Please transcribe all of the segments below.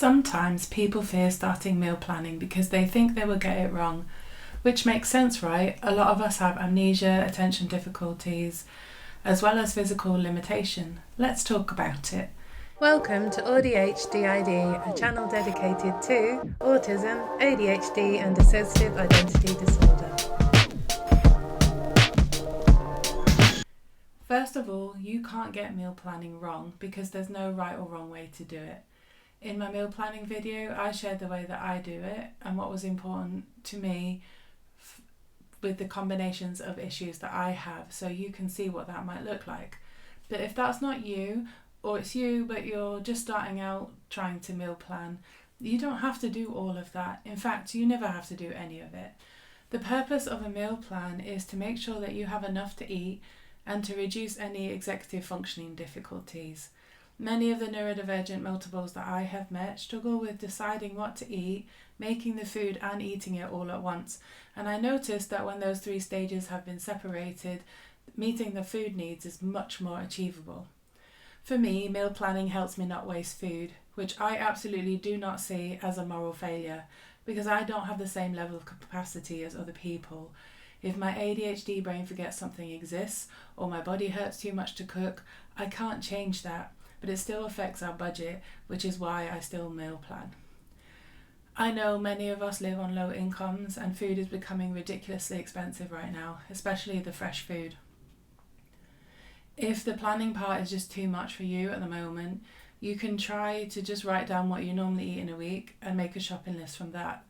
Sometimes people fear starting meal planning because they think they will get it wrong, which makes sense, right? A lot of us have amnesia, attention difficulties, as well as physical limitation. Let's talk about it. Welcome to AuDHDID, a channel dedicated to autism, ADHD and dissociative identity disorder. First of all, you can't get meal planning wrong because there's no right or wrong way to do it. In my meal planning video, I shared the way that I do it and what was important to me with the combinations of issues that I have, so you can see what that might look like. But if that's not you, or it's you but you're just starting out trying to meal plan, you don't have to do all of that. In fact, you never have to do any of it. The purpose of a meal plan is to make sure that you have enough to eat and to reduce any executive functioning difficulties. Many of the neurodivergent multiples that I have met struggle with deciding what to eat, making the food and eating it all at once. And I noticed that when those three stages have been separated, meeting the food needs is much more achievable. For me, meal planning helps me not waste food, which I absolutely do not see as a moral failure because I don't have the same level of capacity as other people. If my ADHD brain forgets something exists or my body hurts too much to cook, I can't change that. But it still affects our budget, which is why I still meal plan. I know many of us live on low incomes and food is becoming ridiculously expensive right now, especially the fresh food. If the planning part is just too much for you at the moment, you can try to just write down what you normally eat in a week and make a shopping list from that.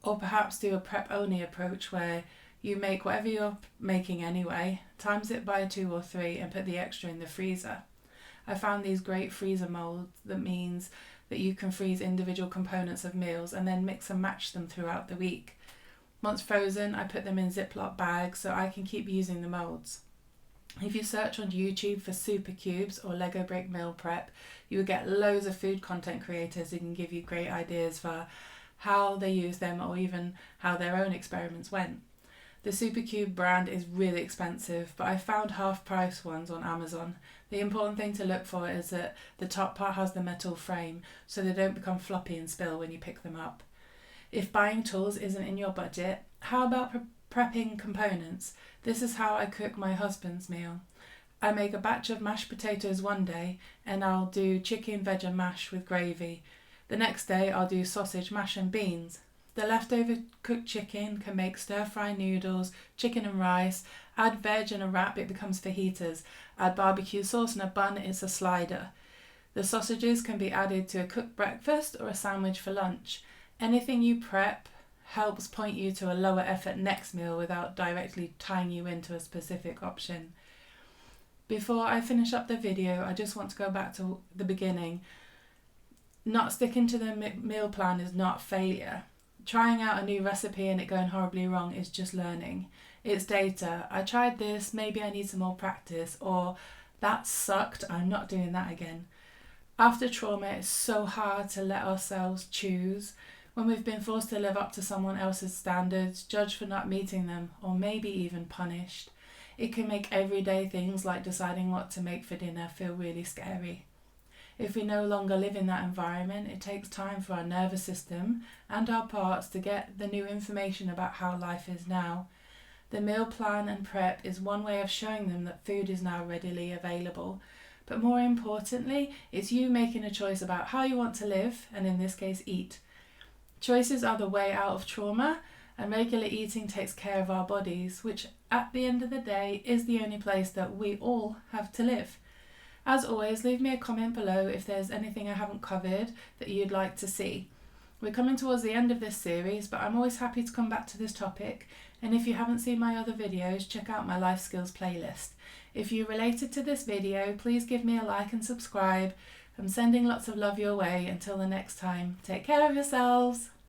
Or perhaps do a prep-only approach where you make whatever you're making anyway, times it by 2 or 3 and put the extra in the freezer. I found these great freezer molds that means that you can freeze individual components of meals and then mix and match them throughout the week. Once frozen, I put them in Ziploc bags so I can keep using the molds. If you search on YouTube for super cubes or Lego brick meal prep, you will get loads of food content creators who can give you great ideas for how they use them or even how their own experiments went. The Supercube brand is really expensive, but I found half price ones on Amazon. The important thing to look for is that the top part has the metal frame so they don't become floppy and spill when you pick them up. If buying tools isn't in your budget, how about prepping components? This is how I cook my husband's meal. I make a batch of mashed potatoes one day and I'll do chicken, veg and mash with gravy. The next day I'll do sausage, mash and beans. The leftover cooked chicken can make stir-fry noodles, chicken and rice. Add veg and a wrap, it becomes fajitas. Add barbecue sauce and a bun, it's a slider. The sausages can be added to a cooked breakfast or a sandwich for lunch. Anything you prep helps point you to a lower effort next meal without directly tying you into a specific option. Before I finish up the video, I just want to go back to the beginning. Not sticking to the meal plan is not failure. Trying out a new recipe and it going horribly wrong is just learning. It's data. I tried this, maybe I need some more practice, or that sucked, I'm not doing that again. After trauma, it's so hard to let ourselves choose. When we've been forced to live up to someone else's standards, judged for not meeting them, or maybe even punished, it can make everyday things like deciding what to make for dinner feel really scary. If we no longer live in that environment, it takes time for our nervous system and our parts to get the new information about how life is now. The meal plan and prep is one way of showing them that food is now readily available. But more importantly, it's you making a choice about how you want to live, and in this case, eat. Choices are the way out of trauma, and regular eating takes care of our bodies, which at the end of the day is the only place that we all have to live. As always, leave me a comment below if there's anything I haven't covered that you'd like to see. We're coming towards the end of this series, but I'm always happy to come back to this topic, and if you haven't seen my other videos, check out my life skills playlist. If you related to this video, please give me a like and subscribe. I'm sending lots of love your way. Until the next time, take care of yourselves.